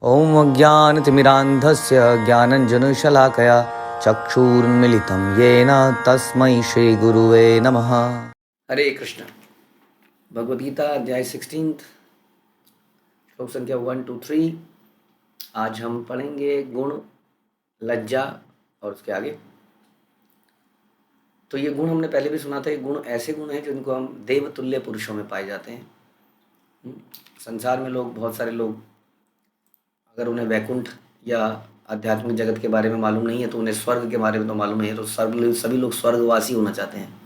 ॐ अज्ञानतिमिरान्धस्य ज्ञानञ्जनशलाकया चक्षुरुन्मिलितं येन तस्मै श्रीगुरुवे नमः। हरे कृष्ण। भगवद गीता अध्याय 16 श्लोक संख्या 1 to 3। आज हम पढ़ेंगे गुण, लज्जा और उसके आगे। तो ये गुण हमने पहले भी सुना था। ये गुण ऐसे गुण हैं जिनको हम देवतुल्य पुरुषों में पाए जाते हैं। संसार में लोग, बहुत सारे लोग, अगर उन्हें वैकुंठ या आध्यात्मिक जगत के बारे में मालूम नहीं है तो उन्हें स्वर्ग के बारे में तो मालूम नहीं है। तो सभी लोग स्वर्गवासी होना चाहते हैं।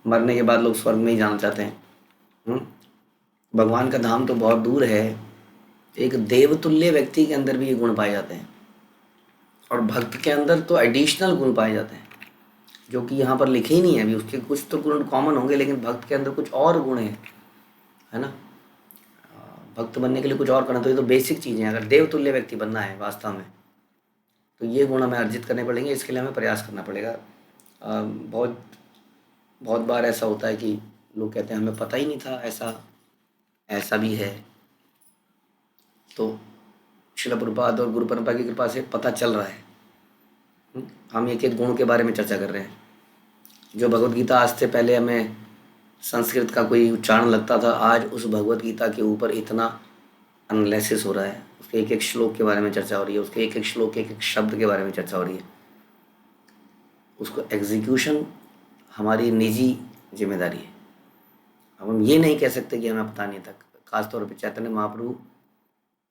मरने के बाद लोग स्वर्ग में ही जाना चाहते हैं। भगवान का धाम तो बहुत दूर है। एक देवतुल्य व्यक्ति के अंदर भी ये गुण पाए जाते हैं और भक्त के अंदर तो एडिशनल गुण पाए जाते हैं जो कि यहाँ पर लिखे ही नहीं है। अभी उसके कुछ तो गुण कॉमन होंगे लेकिन भक्त के अंदर कुछ और गुण है ना। भक्त बनने के लिए कुछ और करना, तो ये तो बेसिक चीज़ें हैं। अगर देवतुल्य व्यक्ति बनना है वास्तव में तो ये गुण हमें अर्जित करने पड़ेंगे। इसके लिए हमें प्रयास करना पड़ेगा। बहुत बार ऐसा होता है कि लोग कहते हैं हमें पता ही नहीं था ऐसा भी है। तो श्रील प्रभुपाद और गुरु परंपरा की कृपा से पता चल रहा है। हम एक एक गुण के बारे में चर्चा कर रहे हैं। जो भगवद गीता आज से पहले हमें संस्कृत का कोई उच्चारण लगता था, आज उस भगवद गीता के ऊपर इतना एनालिसिस हो रहा है। उसके एक एक श्लोक के बारे में चर्चा हो रही है। उसके एक एक श्लोक के एक एक शब्द के बारे में चर्चा हो रही है। उसको एग्जीक्यूशन हमारी निजी जिम्मेदारी है। अब हम ये नहीं कह सकते कि हमें पता नहीं था। खासतौर पर चैतन्य महाप्रभु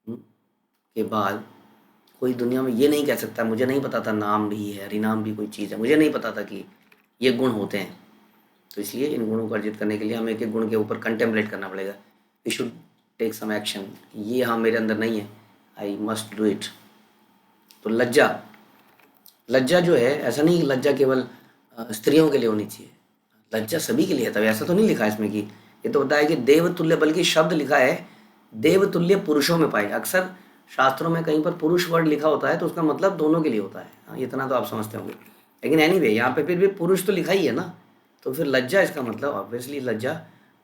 के बाद कोई दुनिया में ये नहीं कह सकता मुझे नहीं पता था नाम भी है, हरिनाम भी कोई चीज़ है, मुझे नहीं पता था कि ये गुण होते हैं। तो इसलिए इन गुणों को अर्जित करने के लिए हमें एक एक गुण के ऊपर कंटेम्पलेट करना पड़ेगा। We should take some action. ये हाँ मेरे अंदर नहीं है, आई मस्ट डू इट। तो लज्जा जो है, ऐसा नहीं कि लज्जा केवल स्त्रियों के लिए होनी चाहिए। लज्जा सभी के लिए है। तब ऐसा तो नहीं लिखा है इसमें कि ये तो बताया कि देवतुल्य, बल्कि शब्द लिखा है देवतुल्य पुरुषों में पाए। अक्सर शास्त्रों में कहीं पर पुरुष वर्ड लिखा होता है तो उसका मतलब दोनों के लिए होता है। हाँ, इतना तो आप समझते होंगे। लेकिन एनीवे यहाँ पे फिर भी पुरुष तो लिखा ही है ना, तो फिर लज्जा इसका मतलब ऑब्वियसली लज्जा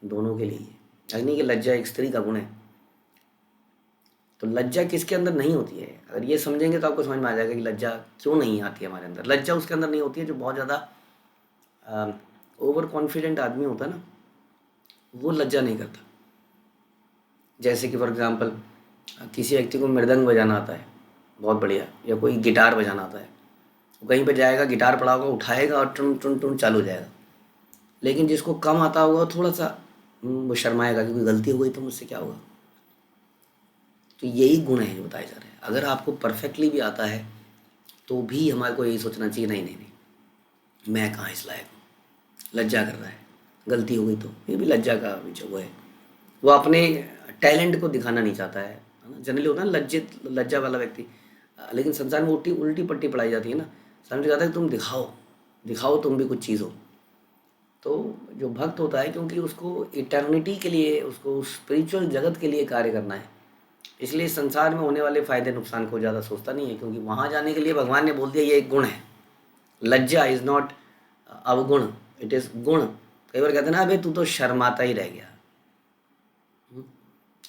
दोनों के लिए ही है। ऐसा नहीं कि लज्जा एक स्त्री का गुण है। तो लज्जा किसके अंदर नहीं होती है, अगर ये समझेंगे तो आपको समझ में आ जाएगा कि लज्जा क्यों नहीं आती है हमारे अंदर। लज्जा उसके अंदर नहीं होती है जो बहुत ज़्यादा ओवर कॉन्फिडेंट आदमी होता है ना, वो लज्जा नहीं करता। जैसे कि फॉर एग्जांपल किसी व्यक्ति को मृदंग बजाना आता है बहुत बढ़िया, या कोई गिटार बजाना आता है, वो कहीं पर जाएगा, गिटार पड़ा होगा, उठाएगा और टुन टुन टुन चालू हो जाएगा। लेकिन जिसको कम आता होगा थोड़ा सा वो शर्माएगा कि कोई गलती हो गई तो मुझसे क्या होगा। तो यही गुण है जो बताए जा रहे हैं। अगर आपको परफेक्टली भी आता है तो भी हमारे को यही सोचना चाहिए नहीं नहीं नहीं, मैं कहाँ इस लायक हूँ। लज्जा कर रहा है, गलती हो गई तो ये भी लज्जा का जो वो है, वो अपने टैलेंट को दिखाना नहीं चाहता है ना। जनरली होता है लज्जा वाला व्यक्ति। लेकिन संसार में उल्टी पट्टी पढ़ाई जाती है ना। समझ जाता है कि तुम दिखाओ तुम भी कुछ चीज़ हो। तो जो भक्त होता है, क्योंकि उसको इटर्निटी के लिए, उसको स्पिरिचुअल जगत के लिए कार्य करना है, इसलिए संसार में होने वाले फ़ायदे नुकसान को ज़्यादा सोचता नहीं है। क्योंकि वहाँ जाने के लिए भगवान ने बोल दिया ये एक गुण है। लज्जा इज़ नॉट अवगुण, इट इज़ गुण। कई बार कहते हैं ना, अबे तू तो शर्माता ही रह गया।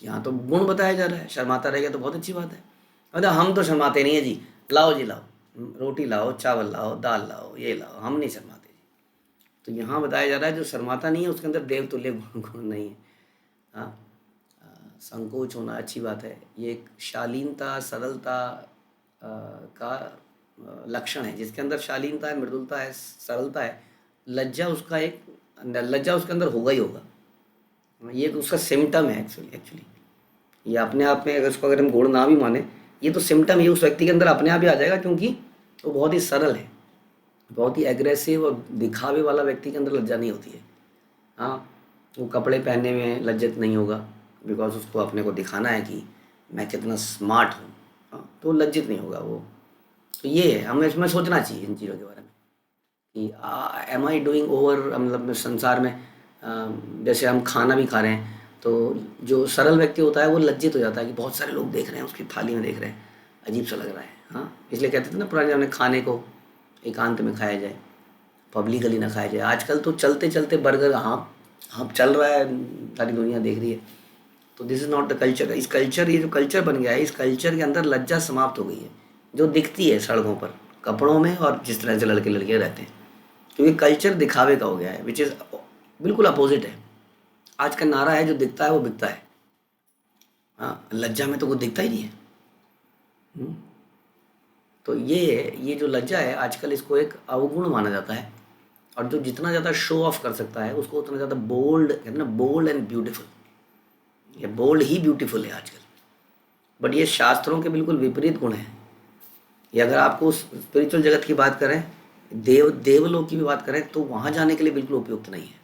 यहाँ तो गुण बताया जा रहा है। शर्माता रह गया तो बहुत अच्छी बात है। मतलब हम तो शर्माते नहीं है जी, लाओ जी लाओ, रोटी लाओ, चावल लाओ, दाल लाओ, ये लाओ, हम नहीं शर्माते। तो यहाँ बताया जा रहा है जो शर्माता नहीं है उसके अंदर देवतुल्य गुण नहीं है। हाँ, संकोच होना अच्छी बात है। ये एक शालीनता, सरलता का लक्षण है। जिसके अंदर शालीनता है, मृदुलता है, सरलता है, लज्जा उसके अंदर होगा ही होगा। ये उसका सिम्टम है एक्चुअली। ये अपने आप में अगर हम गुण ना भी माने, ये तो सिम्टम, ये उस व्यक्ति के अंदर अपने आप ही आ जाएगा। क्योंकि वो बहुत ही सरल है, बहुत ही एग्रेसिव और दिखावे वाला व्यक्ति के अंदर लज्जा नहीं होती है। हाँ, वो कपड़े पहनने में लज्जित नहीं होगा, बिकॉज उसको अपने को दिखाना है कि मैं कितना स्मार्ट हूँ। हाँ, तो लज्जित नहीं होगा वो। तो ये है, हमें इसमें सोचना चाहिए इन चीज़ों के बारे में कि एम आई डूइंग ओवर। मतलब संसार में जैसे हम खाना भी खा रहे हैं तो जो सरल व्यक्ति होता है वो लज्जित हो जाता है कि बहुत सारे लोग देख रहे हैं, उसकी थाली में देख रहे हैं, अजीब सा लग रहा है। हाँ, इसलिए कहते थे ना पुराने ज़माने, खाने को एकांत में खाया जाए, पब्लिकली ना खाया जाए। आजकल तो चलते चलते बर्गर हाँ चल रहा है, सारी दुनिया देख रही है, तो this is not the culture. इस कल्चर, ये जो कल्चर बन गया है, इस कल्चर के अंदर लज्जा समाप्त हो गई है, जो दिखती है सड़कों पर, कपड़ों में, और जिस तरह से लड़के लड़कियाँ रहते हैं, क्योंकि कल्चर दिखावे का हो गया है, विच इज़ बिल्कुल अपोजिट है। आज का नारा है, जो दिखता है वो बिकता है। हाँ, लज्जा में तो कुछ दिखता ही नहीं है। हम्म, तो ये जो लज्जा है आजकल, इसको एक अवगुण माना जाता है, और जो जितना ज़्यादा शो ऑफ कर सकता है उसको उतना ज़्यादा बोल्ड, कहते हैं ना, बोल्ड एंड ब्यूटीफुल। ये बोल्ड ही ब्यूटीफुल है आजकल। बट ये शास्त्रों के बिल्कुल विपरीत गुण हैं। ये अगर आपको स्पिरिचुअल जगत की बात करें, देवलोक की भी बात करें, तो वहाँ जाने के लिए बिल्कुल उपयुक्त नहीं है।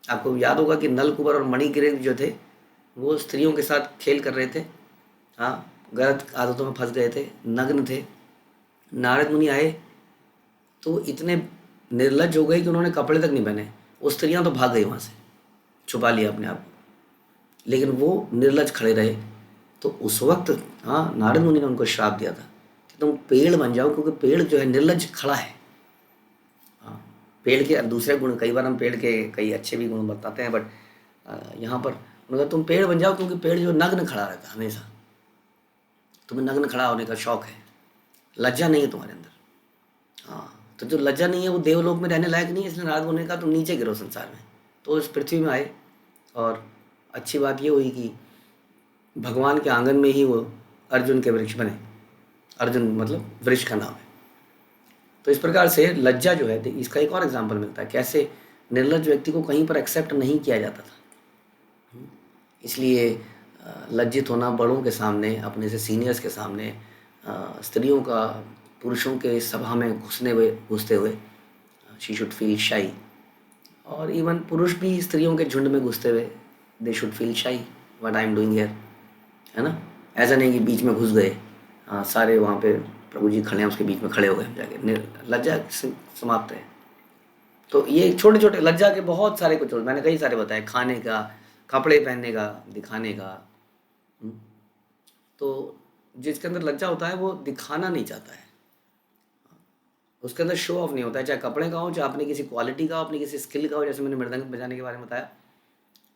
आपको याद होगा कि नल कुंवर और मणिग्रीव जो थे, वो स्त्रियों के साथ खेल कर रहे थे। हाँ, गलत आदतों में फंस गए थे, नग्न थे। नारद मुनि आए तो वो इतने निर्लज हो गए कि उन्होंने कपड़े तक नहीं पहने। वो स्त्रियां तो भाग गई वहाँ से, छुपा लिया अपने आप को, लेकिन वो निर्लज खड़े रहे। तो उस वक्त हाँ, नारद मुनि ने उनको श्राप दिया था कि तुम पेड़ बन जाओ, क्योंकि पेड़ जो है निर्लज खड़ा है। हाँ, पेड़ के दूसरे गुण, कई बार हम पेड़ के कई अच्छे भी गुण बताते हैं, बट यहाँ पर उन्होंने कहा तुम पेड़ बन जाओ, क्योंकि पेड़ जो नग्न खड़ा रहता है हमेशा, तुम्हें नग्न खड़ा होने का शौक है, लज्जा नहीं है तुम्हारे अंदर। हाँ, तो जो लज्जा नहीं है वो देवलोक में रहने लायक नहीं है, इसलिए नारद मुनि ने कहा तुम नीचे गिरो संसार में। तो इस पृथ्वी में आए, और अच्छी बात ये हुई कि भगवान के आंगन में ही वो अर्जुन के वृक्ष बने। अर्जुन मतलब वृक्ष का नाम है। तो इस प्रकार से लज्जा जो है, इसका एक और एग्जाम्पल मिलता है, कैसे निर्लज व्यक्ति को कहीं पर एक्सेप्ट नहीं किया जाता था। इसलिए लज्जित होना बड़ों के सामने, अपने से सीनियर्स के सामने, स्त्रियों का पुरुषों के सभा में घुसते हुए शी शुड फील शाई। और इवन पुरुष भी स्त्रियों के झुंड में घुसते हुए दे शुड फील शाई, what I am doing here, है ना। ऐसा नहीं कि बीच में घुस गए, सारे वहाँ पे प्रभु जी खड़े हैं, उसके बीच में खड़े हो गए जाके, लज्जा समाप्त है। तो ये छोटे छोटे लज्जा के बहुत सारे कुछ, मैंने कई सारे बताए, खाने का, कपड़े पहनने का, दिखाने का। तो जिसके अंदर लज्जा होता है वो दिखाना नहीं चाहता है, उसके अंदर शो ऑफ नहीं होता है, चाहे कपड़े का हो, चाहे अपनी किसी क्वालिटी का हो, अपनी किसी स्किल का हो। जैसे मैंने मृदंग बजाने के बारे में बताया,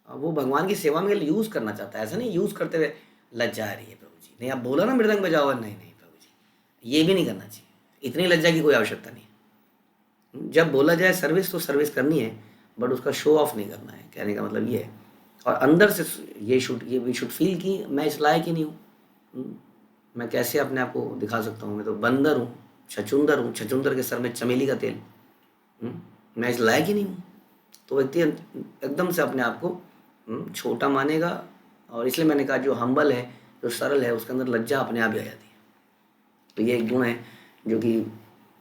वो भगवान की सेवा में यूज़ करना चाहता है, ऐसा नहीं यूज़ करते हुए लज्जा आ रही है प्रभु जी, नहीं आप बोला ना मृदंग बजाओ, नहीं नहीं प्रभु जी, ये भी नहीं करना चाहिए। इतनी लज्जा की कोई आवश्यकता नहीं है। जब बोला जाए सर्विस, तो सर्विस करनी है, बट उसका शो ऑफ नहीं करना है, कहने का मतलब ये है। और अंदर से ये वी शुड फील कि मैं इस लायक ही नहीं हूँ, मैं कैसे अपने आप को दिखा सकता हूँ, मैं तो बंदर हूँ, छछूंदर हूँ, छछूंदर के सर में चमेली का तेल, मैं इस लायक ही नहीं हूँ। तो व्यक्ति एकदम से अपने आप को छोटा मानेगा। और इसलिए मैंने कहा जो हम्बल है, जो सरल है, उसके अंदर लज्जा अपने आप ही आ जाती है। तो ये एक गुण है जो कि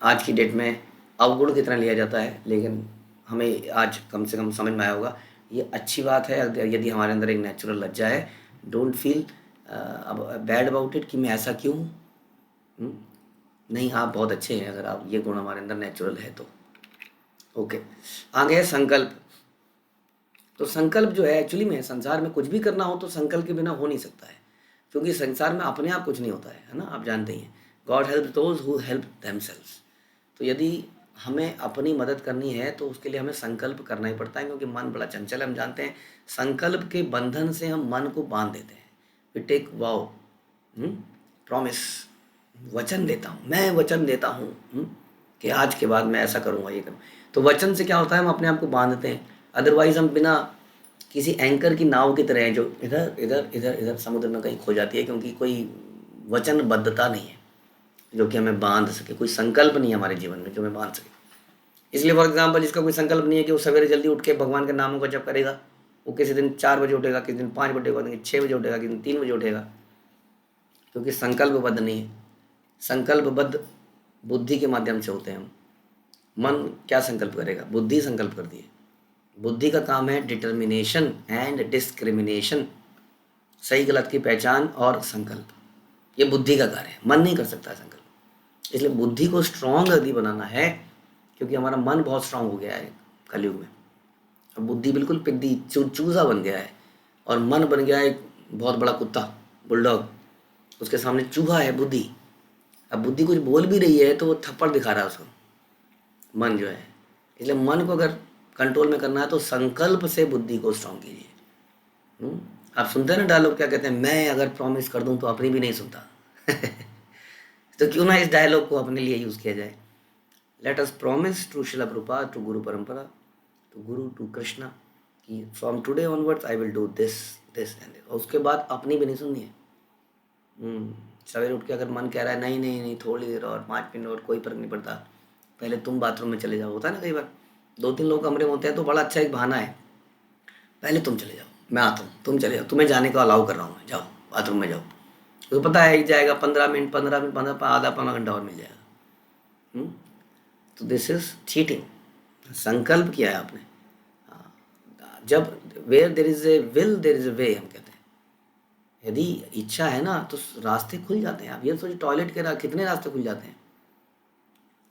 आज की डेट में अवगुण की तरह लिया जाता है, लेकिन हमें आज कम से कम समझ में आया होगा ये अच्छी बात है। यदि हमारे अंदर एक नेचुरल लज्जा है, don't feel bad about it कि मैं ऐसा क्यों हूँ। नहीं, आप बहुत अच्छे हैं अगर आप, ये गुण हमारे अंदर नेचुरल है तो। ओके, आगे है संकल्प। तो संकल्प जो है, एक्चुअली में संसार में कुछ भी करना हो तो संकल्प के बिना हो नहीं सकता है, क्योंकि संसार में अपने आप कुछ नहीं होता है ना, आप जानते ही हैं। God help those who help themselves. तो यदि हमें अपनी मदद करनी है तो उसके लिए हमें संकल्प करना ही पड़ता है, क्योंकि मन बड़ा चंचल है, हम जानते हैं। संकल्प के बंधन से हम मन को बांध देते हैं। वी टेक वाओ, प्रॉमिस, वचन देता हूँ, मैं वचन देता हूँ कि आज के बाद मैं ऐसा करूँगा, ये करूँ। तो वचन से क्या होता है, हम अपने आप को बांधते हैं। अदरवाइज हम बिना किसी एंकर की नाव की तरह हैं, जो इधर इधर इधर इधर समुद्र में कहीं खो जाती है, क्योंकि कोई वचनबद्धता नहीं है जो कि हमें बांध सके, कोई संकल्प नहीं है हमारे जीवन में जो हमें बांध सके। इसलिए फॉर एग्जाम्पल, जिसका कोई संकल्प नहीं है कि वो सवेरे जल्दी उठ के भगवान के नामों का जप करेगा, वो किसी दिन 4 बजे उठेगा, किसी दिन 5 बजे उठेगा, किसी 6 बजे उठेगा, किसी दिन 3 बजे उठेगा, क्योंकि संकल्पबद्ध नहीं है। संकल्पबद्ध बुद्धि के माध्यम से होते हैं हम। मन क्या संकल्प करेगा, बुद्धि संकल्प करती है। बुद्धि का काम है डिटर्मिनेशन एंड डिस्क्रिमिनेशन, सही गलत की पहचान और संकल्प, ये बुद्धि का कार्य है। मन नहीं कर सकता संकल्प। इसलिए बुद्धि को स्ट्रांग यदि बनाना है, क्योंकि हमारा मन बहुत स्ट्रांग हो गया है कलयुग में। अब बुद्धि बिल्कुल पिद्दी चूजा बन गया है, और मन बन गया है एक बहुत बड़ा कुत्ता, बुलडॉग। उसके सामने चूहा है बुद्धि। अब बुद्धि कुछ बोल भी रही है तो वो थप्पड़ दिखा रहा है उसको, मन जो है। इसलिए मन को अगर कंट्रोल में करना है तो संकल्प से बुद्धि को स्ट्रांग कीजिए। आप सुनते हैं ना डायलॉग, क्या कहते हैं, मैं अगर प्रॉमिस कर दूं तो अपनी भी नहीं सुनता। तो क्यों ना इस डायलॉग को अपने लिए यूज़ किया जाए। Let us promise to Shila Prabhupada, to गुरु परंपरा, टू गुरु, टू कृष्णा, कि from today onwards I will do this this and this, और उसके बाद अपनी भी नहीं सुननी है। सवेरे उठ के अगर मन कह रहा है नहीं नहीं नहीं थोड़ी देर और 5 मिनट और, कोई फर्क नहीं पड़ता, पहले तुम बाथरूम में चले जाओ। होता है ना कई बार 2-3 लोग कमरे में होते हैं तो बड़ा अच्छा एक बहाना है, पहले तुम चले जाओ मैं आता हूँ, तुम चले जाओ, तुम्हें जाने को अलाउ कर रहा हूँ मैं, जाओ बाथरूम में जाओ। तो पता है जाएगा 15 मिनट, 15 मिनट, 15, आधा पौना घंटा और मिल जाएगा। तो दिस इज चीटिंग। संकल्प किया है आपने। जब where there is a will there is a way, हम कहते हैं। यदि इच्छा है ना तो रास्ते खुल जाते हैं। आप ये सोचिए, टॉयलेट के कितने रास्ते खुल जाते हैं।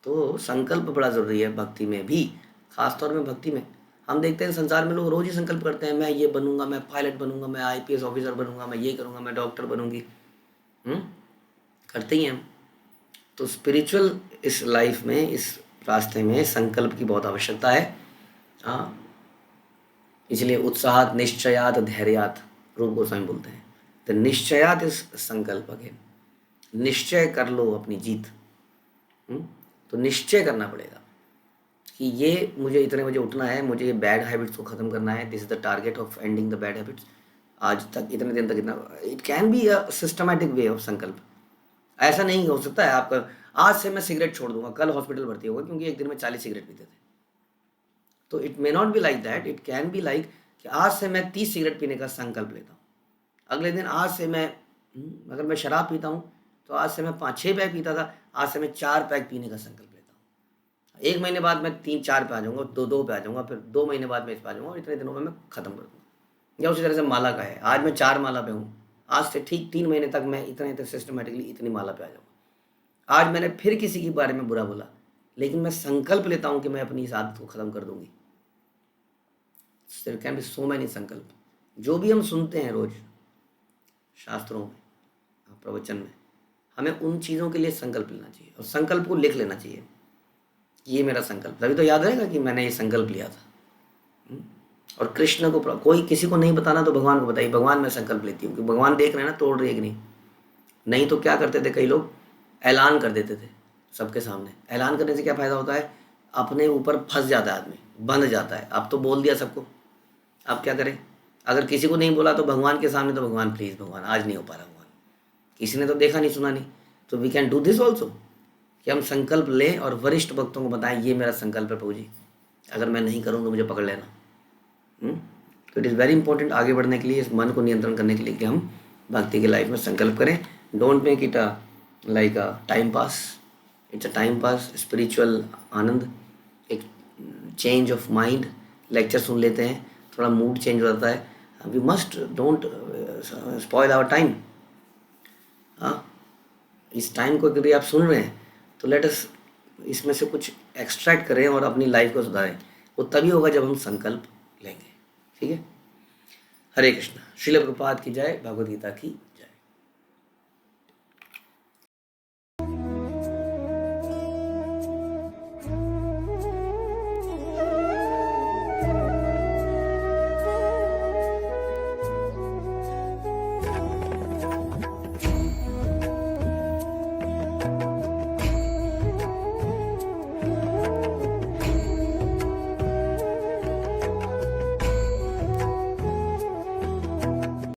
तो संकल्प बड़ा ज़रूरी है भक्ति में भी, खासतौर में भक्ति में। हम देखते हैं संसार में लोग रोज़ ही संकल्प करते हैं, मैं ये बनूंगा, मैं पायलट बनूंगा, मैं आईपीएस ऑफिसर बनूंगा, मैं ये करूंगा, मैं डॉक्टर बनूंगी। करते ही हैं हम। तो स्पिरिचुअल इस लाइफ में, इस रास्ते में संकल्प की बहुत आवश्यकता है। हाँ, इसलिए उत्साहात निश्चयात धैर्यात, रूप गोस्वामी बोलते हैं। तो निश्चयात इस संकल्प अगेन, निश्चय कर लो अपनी जीत। तो निश्चय करना पड़ेगा कि ये मुझे इतने बजे उठना है, मुझे ये बैड हैबिट्स को ख़त्म करना है, this is the target of ending the bad habits. आज तक इतने दिन तक इतना, it can be a systematic way of संकल्प। ऐसा नहीं हो सकता है आपका आज से मैं सिगरेट छोड़ दूंगा, कल हॉस्पिटल भर्ती होगा क्योंकि एक दिन में 40 सिगरेट पीते थे। तो it may not be like that, it can be like कि आज से मैं 30 सिगरेट पीने का संकल्प लेता हूँ। अगले दिन आज से मैं अगर मैं शराब पीता हूँ तो आज से मैं 5-6 पैक पीता था, आज से मैं 4 पैक पीने का संकल्प लेता हूँ। 1 महीने बाद मैं 3-4 पे आ जाऊँगा, 2-2 पे आ जाऊँगा, फिर 2 महीने बाद मैं इस पे आ जाऊँगा, और इतने दिनों में मैं ख़त्म कर दूँगा। या उसी तरह से माला का है, आज मैं 4 माला पे हूँ, आज से ठीक 3 महीने तक मैं इतने सिस्टमेटिकली इतनी माला पे आ जाऊँगा। आज मैंने फिर किसी के बारे में बुरा बोला, लेकिन मैं संकल्प लेता हूँ कि मैं अपनी इस आदत को ख़त्म कर दूँगी। There can be so many संकल्प। जो भी हम सुनते हैं रोज शास्त्रों में, प्रवचन में, हमें उन चीज़ों के लिए संकल्प लेना चाहिए और संकल्प को लिख लेना चाहिए। ये मेरा संकल्प, तभी तो याद रहेगा कि मैंने ये संकल्प लिया था। और कृष्ण को, कोई किसी को नहीं बताना तो भगवान को बताइए, भगवान मैं संकल्प लेती हूँ, कि भगवान देख रहे हैं ना तोड़ रही है कि नहीं। नहीं तो क्या करते थे कई लोग, ऐलान कर देते थे सबके सामने। ऐलान करने से क्या फ़ायदा होता है, अपने ऊपर फंस जाता है आदमी, बंध जाता है। अब तो बोल दिया सबको, अब क्या करें। अगर किसी को नहीं बोला तो भगवान के सामने, तो भगवान प्लीज़ भगवान आज नहीं हो पा रहा, भगवान किसी ने तो देखा नहीं सुना नहीं। तो we can do this also, कि हम संकल्प लें और वरिष्ठ भक्तों को बताएं ये मेरा संकल्प है प्रभु जी, अगर मैं नहीं करूँ तो मुझे पकड़ लेना। तो इट इज़ वेरी इंपॉर्टेंट आगे बढ़ने के लिए, इस मन को नियंत्रण करने के लिए, कि हम भक्ति की लाइफ में संकल्प करें। Don't make it like a time pass, it's a time pass, spiritual आनंद, एक चेंज ऑफ माइंड। लेक्चर सुन लेते हैं, थोड़ा मूड चेंज हो जाता है। We must don't spoil our time. हाँ, इस टाइम को यदि आप सुन रहे हैं तो लेट अस इसमें से कुछ एक्सट्रैक्ट करें और अपनी लाइफ को सुधारें। वो तभी होगा जब हम संकल्प लेंगे। ठीक है। हरे कृष्णा। श्रील प्रभुपाद की जय, भगवद गीता की जय।